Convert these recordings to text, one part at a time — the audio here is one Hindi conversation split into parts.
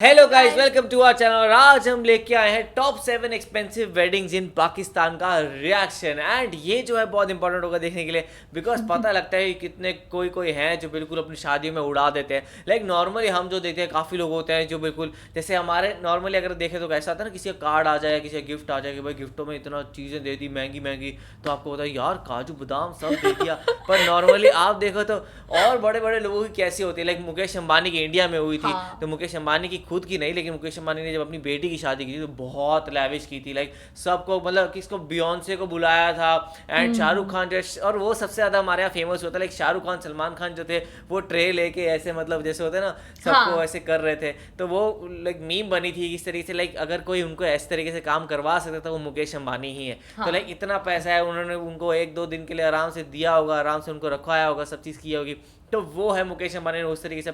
Hello guys, welcome to our channel. और आज हम लेके आए हैं top 7 expensive weddings in Pakistan का रिएक्शन। एंड ये जो है बहुत इंपॉर्टेंट होगा देखने के लिए, बिकॉज पता लगता है कि कितने कोई हैं जो बिल्कुल अपनी शादियों में उड़ा देते हैं। लाइक नॉर्मली हम जो देखते हैं काफ़ी लोग होते हैं जो बिल्कुल जैसे हमारे नॉर्मली अगर देखें तो कैसा आता है ना, किसी का कार्ड आ जाए, किसी का गिफ्ट आ जाए कि भाई गिफ्टों में इतना चीज़ें दे दी महंगी महंगी, तो आपको पता है यार काजू बादाम सब दे दिया। पर नॉर्मली आप देखो तो और बड़े बड़े लोगों की कैसी होती है। लाइक मुकेश अंबानी की इंडिया में हुई थी, तो मुकेश अंबानी की खुद की नहीं, लेकिन मुकेश अंबानी ने जब अपनी बेटी की शादी की थी तो बहुत लैविश की थी। लाइक सबको, मतलब किसको, बियॉन्से को बुलाया था एंड शाहरुख खान और वो सबसे ज़्यादा हमारे यहाँ फेमस होता है। लाइक शाहरुख खान, सलमान खान जो थे वो ट्रे लेके ऐसे, मतलब जैसे होते हैं ना सबको ऐसे कर रहे थे, तो वो लाइक मीम बनी थी इस तरीके से। लाइक अगर कोई उनको इस तरीके से काम करवा सकता था वो मुकेश अंबानी ही है। तो लाइक इतना पैसा है, उन्होंने उनको 1-2 दिन के लिए आराम से दिया होगा, आराम से उनको रखवाया होगा, सब चीज़ की होगी। तो वो है मुकेश अंबानी ने उस तरीके से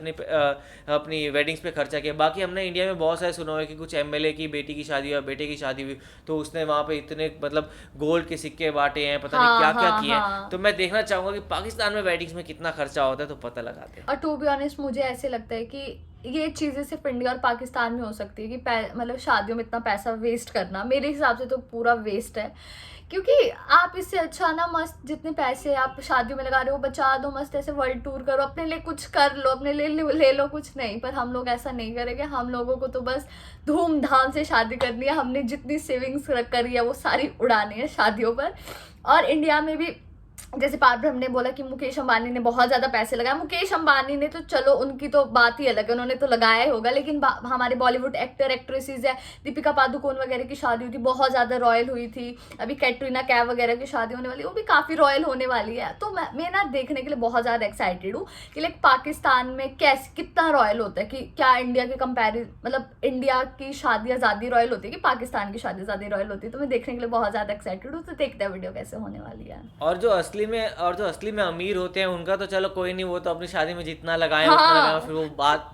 अपनी वेडिंग्स पे खर्चा किया। बाकी हमने इंडिया में बहुत सारे सुना हुआ है कि कुछ एमएलए की बेटी की शादी हुई, बेटे की शादी हुई, तो उसने वहाँ पे इतने मतलब गोल्ड के सिक्के बांटे हैं, पता नहीं क्या क्या किए हैं। तो मैं देखना चाहूँगा कि पाकिस्तान में वेडिंग्स में कितना खर्चा होता है, तो पता लगाते हैं। और टू बी ऑनेस्ट मुझे ऐसे लगता है कि ये चीज़ें सिर्फ इंडिया और पाकिस्तान में हो सकती है कि मतलब शादियों में इतना पैसा वेस्ट करना मेरे हिसाब से तो पूरा वेस्ट है। क्योंकि आप इससे अच्छा ना मस्त जितने पैसे आप शादियों में लगा रहे हो बचा दो, मस्त ऐसे वर्ल्ड टूर करो, अपने लिए कुछ कर लो, अपने लिए ले लो कुछ नहीं। पर हम लोग ऐसा नहीं करेंगे। हम लोगों को तो बस धूमधाम से शादी करनी है। हमने जितनी सेविंग्स करी है वो सारी उड़ानी है शादियों पर। और इंडिया में भी जैसे पार्ट हमने बोला कि मुकेश अंबानी ने बहुत ज़्यादा पैसे लगाए। मुकेश अंबानी ने तो चलो उनकी तो बात ही अलग है, उन्होंने तो लगाया ही होगा। लेकिन हमारे बॉलीवुड एक्टर एक्ट्रेसेस है, दीपिका पादुकोण वगैरह की शादी हुई थी, बहुत ज़्यादा रॉयल हुई थी। अभी कैटरीना कैफ वगैरह की शादी होने वाली, वो भी काफ़ी रॉयल होने वाली है। तो मैं ना देखने के लिए बहुत ज़्यादा एक्साइटेड हूँ कि लाइक पाकिस्तान में कैसे कितना रॉयल होता है, कि क्या इंडिया के मतलब इंडिया की शादियाँ ज़्यादा रॉयल होती है कि पाकिस्तान की शादी ज़्यादा रॉयल होती है। तो मैं देखने के लिए बहुत ज़्यादा एक्साइटेड हूँ। तो देखते हैं वीडियो कैसे होने वाली है। और जो असली में अमीर होते हैं उनका तो चलो कोई नहीं, वो तो अपनी शादी में जितना लगाए उतना लगाए, फिर वो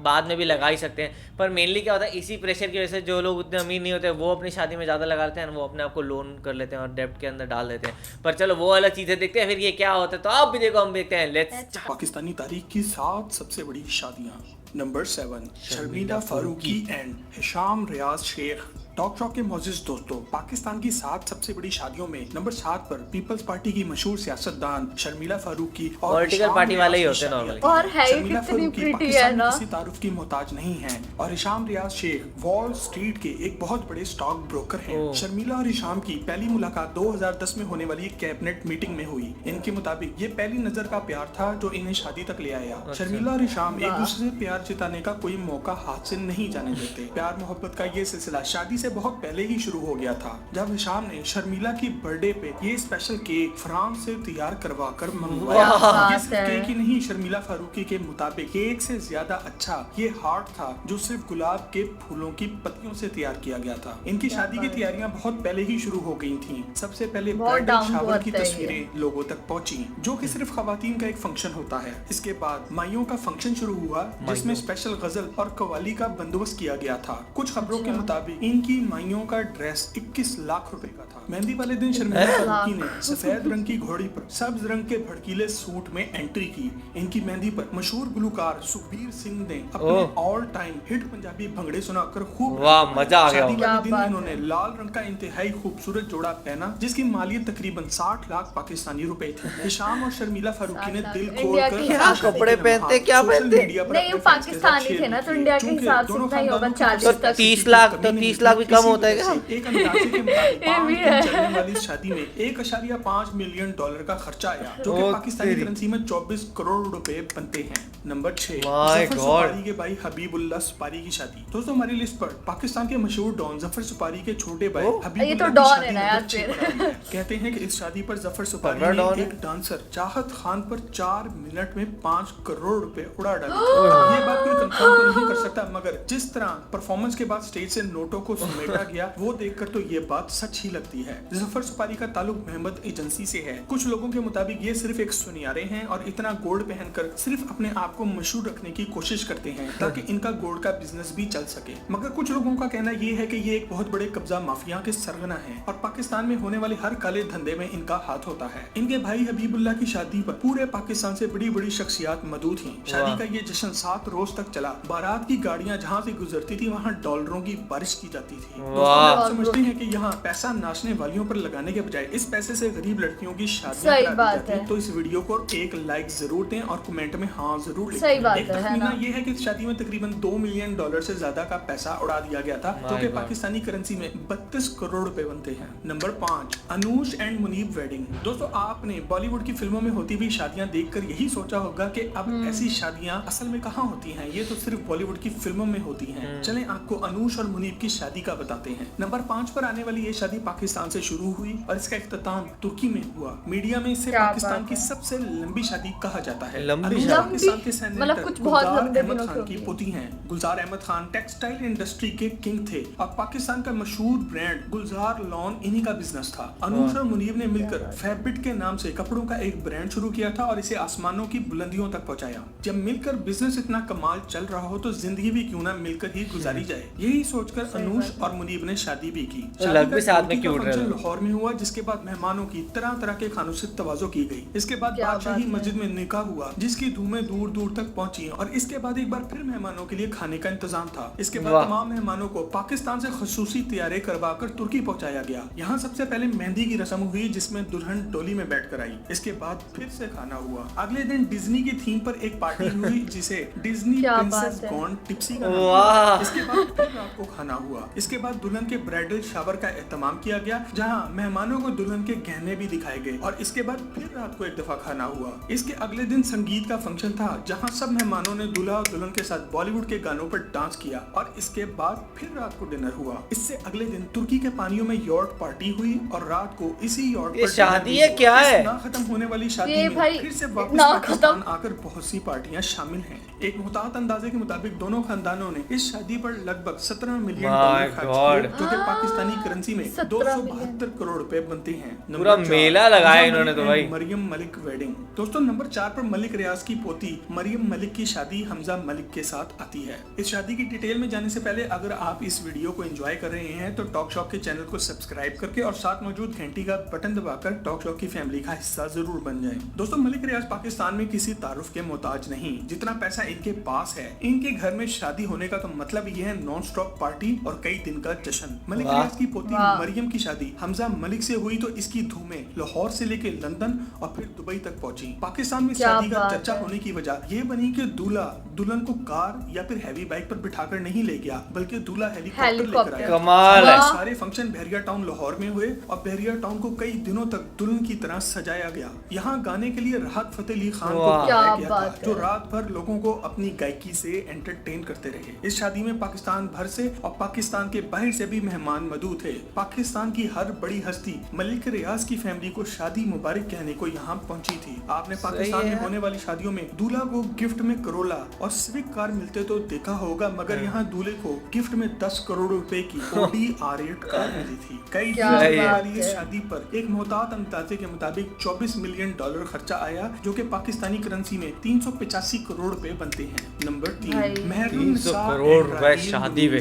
बाद में भी लगा ही सकते हैं। पर मेनली क्या होता है, इसी प्रेशर की वजह से जो लोग उतने अमीर नहीं होते वो अपनी शादी में ज़्यादा लगा लेते हैं, वो अपने आप को लोन कर लेते हैं और डेब्ट के अंदर डाल देते हैं। पर चलो वो अलग चीज़ें देखते हैं फिर ये क्या होता है। तो आप भी देखो, हम देखते हैं। लेट्स। पाकिस्तानी तारीख की 7 सबसे बड़ी शादियां। Number 7, Sharmila Farooqui and Hisham Riaz Sheikh. Talk shock के मोअज़्ज़िज़ दोस्तों, पाकिस्तान की 7 सबसे बड़ी शादियों में नंबर 7 पर पीपल्स पार्टी की मशहूर सियासतदान शर्मिला फारूकी और पॉलिटिकल पार्टी वाले ही होते हैं नॉर्मली। और है शर्मिला कितनी फारूकी प्रिटी है ना, किसी तारुफ की मोहताज नहीं है। और Hisham Riaz Sheikh wall street के एक बहुत बड़े स्टॉक ब्रोकर हैं। शर्मिला और हिशाम की पहली मुलाकात 2010 में होने वाली एक कैबिनेट मीटिंग में हुई। इनके मुताबिक ये पहली नजर का प्यार था जो इन्हें शादी तक ले आया। शर्मिला और हिशाम एक दूसरे से प्यार जताने का कोई मौका हाथ से नहीं जाने देते। प्यार मोहब्बत का ये सिलसिला शादी से बहुत पहले ही शुरू हो गया था, जब हिशाम ने शर्मिला की बर्थडे पे ये स्पेशल केक फ्रांस से तैयार करवा कर मंगवाया। ये सिर्फ केक ही नहीं, शर्मिला फारूकी के मुताबिक केक से ज्यादा अच्छा ये हार्ट था जो सिर्फ गुलाब के फूलों की पत्तियों से तैयार किया गया था। इनकी शादी की तैयारियां बहुत पहले ही शुरू हो गई थी। सबसे पहले ब्राइडल शावर की तस्वीरें लोगों तक पहुंची, जो कि सिर्फ खवातीन का एक फंक्शन होता है। इसके बाद माइयों का फंक्शन शुरू हुआ, जिसमें स्पेशल गजल और कव्वाली का बंदोबस्त किया गया था। कुछ खबरों के मुताबिक इनकी माइयों का ड्रेस 21 लाख रुपए का था। मेहंदी वाले दिन शर्मिला फारूकी ने सफेद रंग की घोड़ी पर सब्ज रंग के भड़कीले सूट में एंट्री की। इनकी मेहंदी पर मशहूर गुलकार सुखबीर सिंह ने अपने ऑल टाइम हिट पंजाबी भंगड़े सुनाकर खूब मजा आ गया। शादी वाले दिन इन्होंने लाल रंग का इंतहाई खूबसूरत जोड़ा पहना, जिसकी मालियत तकरीबन 60 लाख पाकिस्तानी रुपए थी। हिशाम और शर्मिला फारूकी ने दिल खोलकर क्या कपड़े पहनते, क्या पहनते नहीं, पाकिस्तानी थे ना, तो इंडिया के हिसाब से उतना ही होगा 40 तक। 30 लाख तो 30 लाख भी कम होता है क्या? एक अंदाजे के मुताबिक 5 दिन चलने वाली शादी में $1.5 मिलियन का खर्चा आया, जो कि पाकिस्तानी करेंसी में 24 करोड़ रुपए बनते हैं। नंबर 6, जफर सुपारी के भाई हबीबुल्लाह सुपारी की शादी। दोस्तों हमारी लिस्ट पर पाकिस्तान के मशहूर डॉन जफर सुपारी के छोटे भाई हबीबुल्लाह की शादी कहते हैं कि इस शादी पर जफर सुपारी ने एक डांसर चाहत खान पर 4 मिनट में 5 करोड़ रुपए उड़ा डाले। ये बात कोई कंफर्म तो नहीं कर सकता, मगर जिस तरह परफॉर्मेंस के बाद स्टेज से नोटों को समेटा गया वो देखकर तो ये बात सच ही लगती है। जफर सुपारी का ताल्लुक महमद एजेंसी से है। कुछ लोगों के मुताबिक ये सिर्फ एक सुनियारे हैं और इतना गोल्ड पहनकर सिर्फ अपने आप को मशहूर रखने की कोशिश करते हैं ताकि इनका गोल्ड का बिजनेस भी चल सके। मगर कुछ लोगों का कहना ये है कि ये एक बहुत बड़े कब्जा माफिया के सरगना हैं और पाकिस्तान में होने वाले हर काले धंधे में इनका हाथ होता है। इनके भाई हबीबुल्लाह की शादी पर पूरे पाकिस्तान से बड़ी बड़ी शख्सियत मौजूद थी। शादी का ये जश्न 7 रोज तक चला। बारात की गाड़ियां जहाँ से गुजरती थी वहाँ डॉलरों की बारिश की जाती थी। आप समझते हैं कि यहाँ पैसा नाचने वालियों पर लगाने के बजाय इस पैसे से गरीब लड़कियों की शादियां करा दी जाती हैं। तो इस वीडियो को एक लाइक जरूर दें और कमेंट में हाँ जरूर लिखें। एक तखमीना ये है कि शादी में तकरीबन $2 मिलियन से ज्यादा का पैसा उड़ा दिया गया था, जो कि पाकिस्तानी करेंसी में 32 करोड़ रुपए बनते हैं। Number 5, Anoush and Muneeb wedding. दोस्तों, आपने बॉलीवुड की फिल्मों में होती हुई शादियां देखकर यही सोचा होगा कि अब ऐसी शादियां असल में कहाँ होती हैं, ये तो सिर्फ बॉलीवुड की फिल्मों में होती हैं। चलें आपको अनूश और मुनीब की शादी का बताते हैं। नंबर 5 पर आने वाली ये शादी पाकिस्तान से शुरू हुई और इसका इख्तिताम तुर्की में हुआ। मीडिया में इसे पाकिस्तान की सबसे लंबी शादी कहा जाता है। पाकिस्तान के सेनेटर गुलजार अहमद खान की पोती हैं। गुलजार अहमद खान टेक्सटाइल इंडस्ट्री के किंग थे और पाकिस्तान का मशहूर ब्रांड गुलजार लॉन इन्हीं का बिजनेस था। अनूश और मुनीब ने मिलकर फैब्रिक के नाम से कपड़ों का एक ब्रांड शुरू किया था और इसे आसमानों की बुलंदियों तक पहुंचाया। जब मिलकर बिजनेस इतना कमाल चल रहा हो तो जिंदगी भी क्यों ना मिलकर ही गुजारी जाए, यही सोचकर अनूश और मुनीब ने शादी भी की। लाहौर में हुआ, जिसके बाद मेहमानों की तरह तरह के खानों से तवाज़ो की गई। इसके बाद बादशाही मस्जिद में निकाह हुआ, जिसकी धूमें दूर दूर तक पहुंची और इसके बाद एक बार फिर मेहमानों के लिए खाने का इंतजाम था। इसके बाद तमाम मेहमानों को पाकिस्तान से खसूसी तैयारी करवाकर तुर्की पहुंचाया गया। यहाँ सबसे पहले मेहंदी की रस्म हुई, जिसमें दुल्हन डोली में बैठकर आई। इसके बाद फिर से खाना हुआ। अगले दिन डिज्नी की थीम पर एक पार्टी हुई, जिसे डिज्नी प्रिंसेस गॉन टिप्सी का नाम दिया। इसके बाद फिर रात को खाना हुआ। इसके बाद दुल्हन के ब्राइडल शावर का एहतमाम किया गया, जहाँ मेहमानों को दुल्हन के गहने भी दिखाए गए और इसके बाद फिर रात को एक दफा खाना हुआ। इसके अगले दिन संगीत का फंक्शन था, जहाँ सब मेहमानों ने दूल्हा और दुल्हन के साथ बॉलीवुड के गानों पर डांस किया और इसके बाद फिर रात को डिनर हुआ। इससे अगले दिन तुर्की के पानियों में यॉट पार्टी हुई और रात को इसी यॉट पर शादी है क्या है? ना खत्म होने वाली शादी में फिर से वापस पाकिस्तान आकर बहुत सी पार्टियां शामिल हैं। एक मुहतात अंदाजे के मुताबिक दोनों खानदानों ने इस शादी पर लगभग $17 मिलियन खर्च किए, जो कि पाकिस्तानी करेंसी में 272 करोड़ रुपए बनती हैं। पूरा मेला लगाया इन्होंने तो भाई। मरियम मलिक वेडिंग। दोस्तों, नंबर 4 पर मलिक रियाज की पोती मरियम मलिक की शादी हमजा मलिक के साथ आती है। इस शादी की डिटेल में जाने से पहले अगर आप इस वीडियो को एंजॉय कर रहे हैं तो टॉक शॉक के चैनल को सब्सक्राइब करके और साथ मौजूद घंटी का बटन दबाकर टॉक शॉक की फैमिली का हिस्सा जरूर बन जाएं। दोस्तों, मलिक रियाज पाकिस्तान में किसी तारुफ के मोहताज नहीं। जितना पैसा इनके पास है, इनके घर में शादी होने का तो मतलब ये है नॉन स्टॉप पार्टी और कई दिन का जश्न। मलिक रियाज की पोती मरियम की शादी हमजा मलिक से हुई तो इसकी धूमें लाहौर से लेके लंदन और फिर दुबई तक पहुंची। पाकिस्तान में शादी का चर्चा होने की वजह ये बनी कि दूल्हा दुल्हन को कार या फिर हैवी बाइक पर बिठाकर नहीं ले गया, बल्कि दूल्हा हेलीकॉप्टर लेकर आया। कमाल है। सारे फंक्शन बहरिया टाउन लाहौर में हुए और बहरिया टाउन को कई दिनों तक दुल्हन की तरह सजाया गया। यहाँ गाने के लिए राहत फतेह अली खान को बुलाया गया था, जो रात भर लोगों को अपनी गायकी से एंटरटेन करते रहे। इस शादी में पाकिस्तान भर से और पाकिस्तान के बाहर से भी मेहमान मौजूद थे। पाकिस्तान की हर बड़ी हस्ती मलिक रियाज की फैमिली को शादी मुबारक कहने को यहाँ पहुंची थी। आपने पाकिस्तान में होने वाली शादियों में दूल्हा को गिफ्ट में करोला और सिविक कार मिलते तो देखा होगा, मगर यहाँ दूल्हे को गिफ्ट में 10 करोड़ रुपए की Audi R8 कार मिली थी। कई दिन वाली इस शादी पर एक मोहतात अंदाजे के मुताबिक $24 मिलियन खर्चा आया, जो कि पाकिस्तानी करेंसी में 385 करोड़ रुपए बनते हैं। नंबर 3, मेहरुन्निसा करोड़ रुपए शादी में।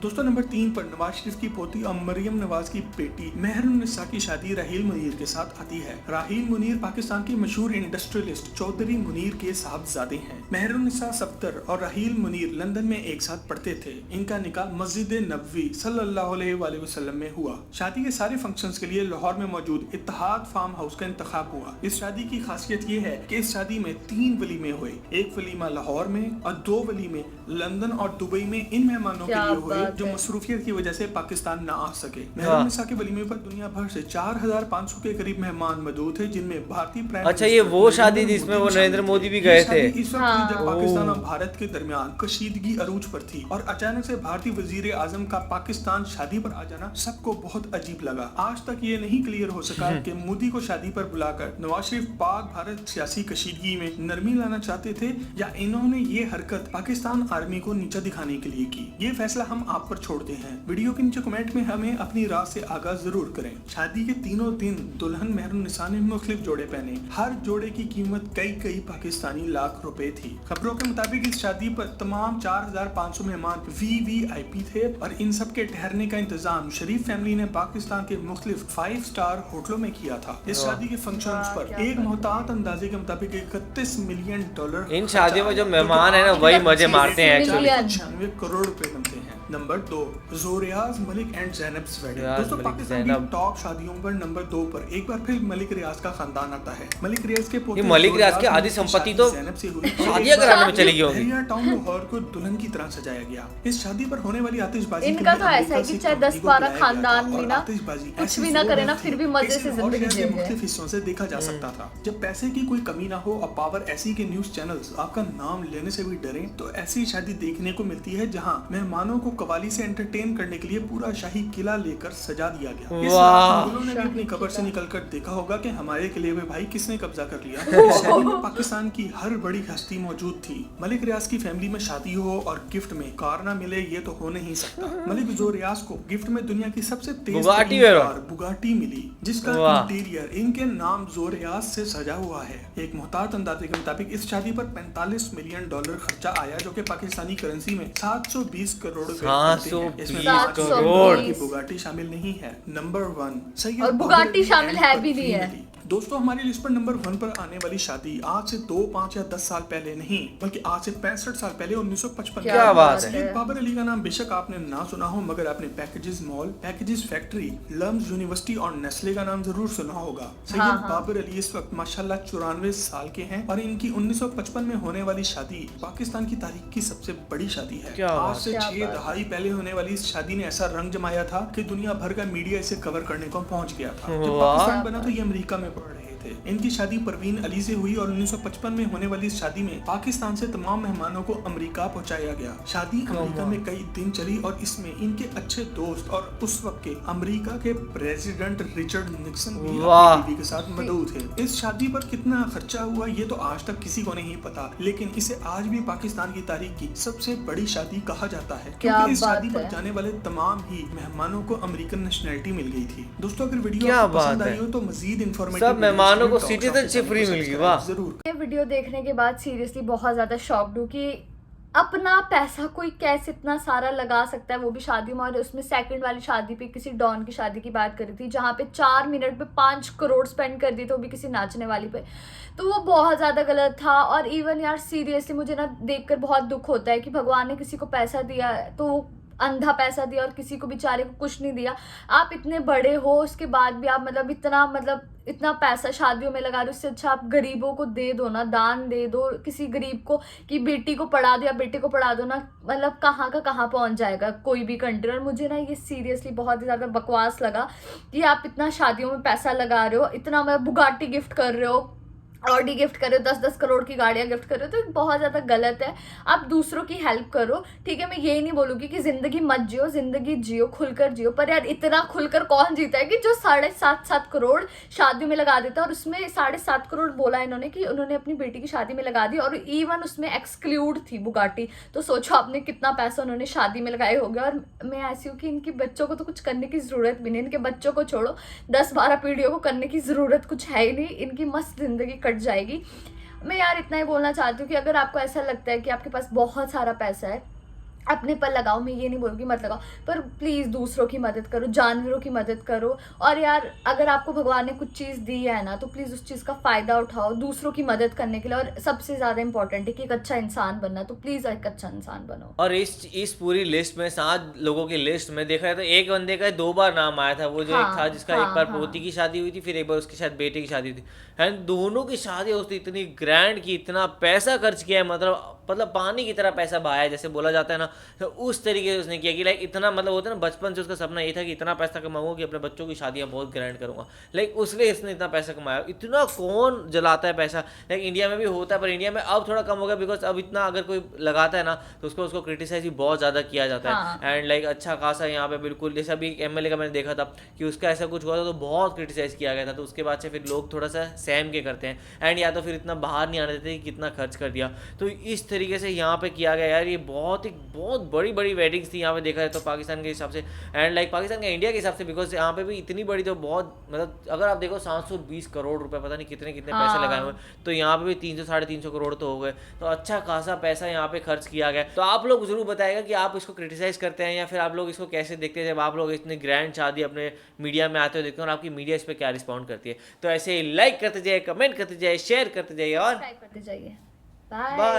दोस्तों, नंबर 3 पर नवाज शरीफ की पोती और मरियम नवाज की बेटी मेहरुन्निसा की शादी राहील मुनीर के साथ आती है। राहील मुनीर पाकिस्तान के मशहूर इंडस्ट्रियलिस्ट चौधरी मुनीर के साहबजादे हैं। मेहरुन्निसा सफ्दर और राहील मुनीर लंदन में एक साथ पढ़ते थे। इनका निकाह मस्जिद नबवी सल्लल्लाहु अलैहि वसल्लम में हुआ। शादी के सारे फंक्शंस के लिए लाहौर में मौजूद इत्तेहाद फार्म हाउस का इंतखाब हुआ। इस शादी की खासियत ये है कि इस शादी में 3 वलीमे हुए, एक वलीमा लाहौर में और 2 वलीमे लंदन और दुबई में इन मेहमानों के लिए हुए जो मसरूफियत की वजह से पाकिस्तान न आ सके। मेहरुन्निसा के वलीमे पर दुनिया भर से 4500 के करीब मेहमान मौजूद थे, जिनमें भारतीय प्राइम अच्छा, ये वो शादी जिसमें वो नरेंद्र मोदी भी गए थे। इस वक्त जब पाकिस्तान और भारत के दरमियान कशीदगी अरूज पर थी और अचानक से भारतीय वजीर आजम का पाकिस्तान शादी पर आ जाना सबको बहुत अजीब लगा। आज तक ये नहीं क्लियर हो सका कि मोदी को शादी पर बुलाकर नवाज शरीफ पाक भारत सियासी कशीदगी में नरमी लाना चाहते थे या इन्होंने ये हरकत पाकिस्तान आर्मी को नीचा दिखाने के लिए की। ये फैसला हम आप पर छोड़ते हैं। वीडियो के नीचे कमेंट में हमें अपनी राय से आगाह जरूर करें। शादी के तीनों दिन दुल्हन मेहरुन्निसा ने मुख्तलिफ जोड़े पहने। हर जोड़े की कीमत कई पाकिस्तानी लाख रुपए थी। खबरों के मुताबिक इस शादी पर तमाम 4500 मेहमान VVIP थे और इन सब के ठहरने का इंतजाम शरीफ फैमिली ने पाकिस्तान के मुख्तलिफ 5 स्टार होटलों में किया था। इस शादी के फंक्शंस पर एक मोहतात अंदाजे के मुताबिक $31 मिलियन इन शादियों में जो मेहमान है ना वही मजे मारते हैं एक्चुअली। 96 करोड़ रुपए बनते हैं। Number 2, Zoriaz Malik and Zainab's wedding. दोस्तों पाकिस्तान की टॉप शादियों पर नंबर 2 पर एक बार फिर मलिक रियाज का खानदान आता है। मलिक रियाज के पोते मलिक रियाज की आधी संपत्ति तो ज़ैनब से हुई। शादियां कराने में चली गई होंगी। बहरिया टाउन लाहौर को दुल्हन की तरह सजाया गया। इस शादी पर होने वाली आतिशबाजी इनका तो ऐसा है कि चाहे 10-12 खानदान भी ना कुछ भी ना करे ना फिर भी मजे से जिंदगी जी रहे हैं। हिस्सों से देखा जा सकता था। जब पैसे की कोई कमी ना हो और पावर ऐसी के न्यूज चैनल्स आपका नाम लेने से भी डरे, तो ऐसी शादी देखने को मिलती है जहां मेहमानों को कवाली से एंटरटेन करने के लिए पूरा शाही किला लेकर सजा दिया गया। इस रात उन्होंने भी अपनी कब्र से निकलकर देखा होगा कि हमारे किले में भाई किसने कब्जा कर लिया। इस शादी में पाकिस्तान की हर बड़ी हस्ती मौजूद थी। मलिक रियाज की फैमिली में शादी हो और गिफ्ट में कार ना मिले ये तो हो नहीं सकता। मलिक जो रियाज को गिफ्ट में दुनिया की सबसे तेज कार बुगाटी मिली, जिसका इंटीरियर इनके नाम जो रियाज से सजा हुआ है। एक मुहतात अंदाजे के मुताबिक इस शादी पर $45 मिलियन खर्चा आया, जो कि पाकिस्तानी करेंसी में 720 करोड़ रुपए। इसमें 720 की बुगाटी शामिल नहीं है। नंबर 1 और बुगाटी शामिल है भी नहीं है। दोस्तों हमारी लिस्ट पर नंबर 1 पर आने वाली शादी आज से 2, 5 या 10 साल पहले नहीं, बल्कि आज से 65 साल पहले 1955 क्या बात है। सैयद बाबर अली का नाम बेशक आपने ना सुना हो, मगर आपने Packages mall, Packages factory, LUMS university और नेस्ले का नाम जरूर सुना होगा। सैयद बाबर अली इस वक्त माशाल्लाह 94 साल के हैं और इनकी 1955 में होने वाली शादी पाकिस्तान की तारीख की सबसे बड़ी शादी है। आज से 6 दहाई पहले होने वाली इस शादी ने ऐसा रंग जमाया था कि दुनिया भर का मीडिया इसे कवर करने को पहुंच गया था। जब पाकिस्तान बना तो ये अमेरिका में पढ़ रहे थे। इनकी शादी परवीन अली से हुई और 1955 में होने वाली इस शादी में पाकिस्तान से तमाम मेहमानों को अमेरिका पहुंचाया गया। शादी अमेरिका में कई दिन चली और इसमें इनके अच्छे दोस्त और उस वक्त के अमेरिका के प्रेसिडेंट रिचर्ड निक्सन भी अपनी बीवी के साथ मौजूद थे। इस शादी पर कितना खर्चा हुआ ये तो आज तक किसी को नहीं पता, लेकिन इसे आज भी पाकिस्तान की तारीख की सबसे बड़ी शादी कहा जाता है, क्योंकि इस शादी पर जाने वाले तमाम ही मेहमानों को अमेरिकन नेशनलिटी मिल गई थी। दोस्तों अगर वीडियो पसंद आई हो तो मजीद इन्फॉर्मेटिव मेहमानों को सिटीजनशिप फ्री मिल गई। वाह, जरूर। ये वीडियो देखने के बाद सीरियसली बहुत ज्यादा शॉक्ड हूँ कि अपना पैसा कोई कैसे इतना सारा लगा सकता है, वो भी शादी में। और उसमें सेकंड वाली शादी पे किसी डॉन की शादी की बात करी थी जहाँ पे 4 मिनट पे 5 करोड़ स्पेंड कर दिए थे, वो भी किसी नाचने वाली पे। तो वो बहुत ज़्यादा गलत था। और इवन यार सीरियसली मुझे ना देखकर बहुत दुख होता है कि भगवान ने किसी को पैसा दिया तो अंधा पैसा दिया और किसी को बेचारे को कुछ नहीं दिया। आप इतने बड़े हो उसके बाद भी आप इतना पैसा शादियों में लगा रहे हो, उससे अच्छा आप गरीबों को दे दो ना, दान दे दो किसी गरीब को कि बेटी को पढ़ा दो या बेटे को पढ़ा दो ना। मतलब कहाँ का कहाँ पहुँच जाएगा कोई भी कंट्री। और मुझे ना ये सीरियसली बहुत ही ज़्यादा बकवास लगा कि आप इतना शादियों में पैसा लगा रहे हो, इतना मतलब बुगाटी गिफ्ट कर रहे हो, ऑडी गिफ्ट कर रहे हो, 10-10 करोड़ की गाड़ियाँ गिफ्ट कर रहे हो, तो बहुत ज़्यादा गलत है। आप दूसरों की हेल्प करो, ठीक है। मैं यही नहीं बोलूँगी कि ज़िंदगी मत जियो, ज़िंदगी जियो, खुलकर जियो, पर यार इतना खुलकर कौन जीता है कि जो 7.5 करोड़ शादियों में लगा देता है। और उसमें 7.5 करोड़ बोला इन्होंने कि उन्होंने अपनी बेटी की शादी में लगा दी और इवन उसमें एक्सक्लूड थी बुगाटी। तो सोचो आपने कितना पैसा उन्होंने शादी में लगाए होंगे। और मैं ऐसी हूँ कि इनकी बच्चों को तो कुछ करने की ज़रूरत भी नहीं, इनके बच्चों को छोड़ो 10-12 पीढ़ियों को करने की ज़रूरत कुछ है ही नहीं, इनकी मस्त ज़िंदगी कट जाएगी। मैं यार इतना ही बोलना चाहती हूँ कि अगर आपको ऐसा लगता है कि आपके पास बहुत सारा पैसा है, अपने पर लगाओ। मैं ये नहीं बोलूँगी मत लगाओ, पर प्लीज़ दूसरों की मदद करो, जानवरों की मदद करो। और यार अगर आपको भगवान ने कुछ चीज़ दी है ना, तो प्लीज़ उस चीज़ का फ़ायदा उठाओ दूसरों की मदद करने के लिए। और सबसे ज़्यादा इंपॉर्टेंट है कि एक अच्छा इंसान बनना, तो प्लीज़ एक अच्छा इंसान बनो। और इस पूरी लिस्ट में 7 लोगों की लिस्ट में देखा है तो एक बंदे का 2 बार नाम आया था। वो जो एक था जिसका एक बार पोती की शादी हुई थी, फिर एक बार उसकी शायद बेटे की शादी थी। एंड दोनों की शादी उसने इतनी ग्रैंड की, इतना पैसा खर्च किया है, मतलब पानी की तरह पैसा बहाया जैसे बोला जाता है ना, तो उस तरीके से उसने किया कि लाइक इतना मतलब होता है ना, बचपन से उसका सपना ये था कि इतना पैसा कमाऊंगा कि अपने बच्चों की शादियाँ बहुत ग्रैंड करूँगा। लाइक उसलिए इसने इतना पैसा कमाया। इतना कौन जलाता है पैसा। लाइक इंडिया में भी होता है, पर इंडिया में अब थोड़ा कम हो गया, बिकॉज अब इतना अगर कोई लगाता है ना तो उसको क्रिटिसाइज भी बहुत ज़्यादा किया जाता है। एंड लाइक अच्छा खासा यहाँ पे बिल्कुल, जैसे अभी MLA का मैंने देखा था कि उसका ऐसा कुछ हुआ था तो बहुत क्रिटिसाइज किया गया था। तो उसके बाद से फिर लोग थोड़ा सा सहम के करते हैं एंड या तो फिर इतना बाहर नहीं आने देते कि कितना खर्च कर दिया। तो इस तरीके से यहाँ पे किया गया यार, ये बहुत बड़ी बड़ी वेडिंग्स थी यहाँ पे देखा जाए तो पाकिस्तान के हिसाब से, एंड लाइक पाकिस्तान का इंडिया के हिसाब से, बिकॉज यहाँ पे भी इतनी बड़ी तो बहुत मतलब अगर आप देखो 720 करोड़ रुपए पता नहीं कितने कितने पैसे हाँ। लगाए हुए हैं, तो यहाँ पे भी 300 साढ़े 300 करोड़ तो हो गए, तो अच्छा खासा पैसा यहाँ पे खर्च किया गया। तो आप लोग जरूर बताएगा कि आप इसको क्रिटिसाइज करते हैं या फिर आप लोग इसको कैसे देखते हैं जब आप लोग इतनी ग्रैंड शादी अपने मीडिया में आते हो देखते हो और आपकी मीडिया इस पर क्या रिस्पॉन्ड करती है। तो ऐसे ही लाइक करते जाइए, कमेंट करते जाइए, शेयर करते जाइए और सब्सक्राइब करते जाइए। बाय। बाय।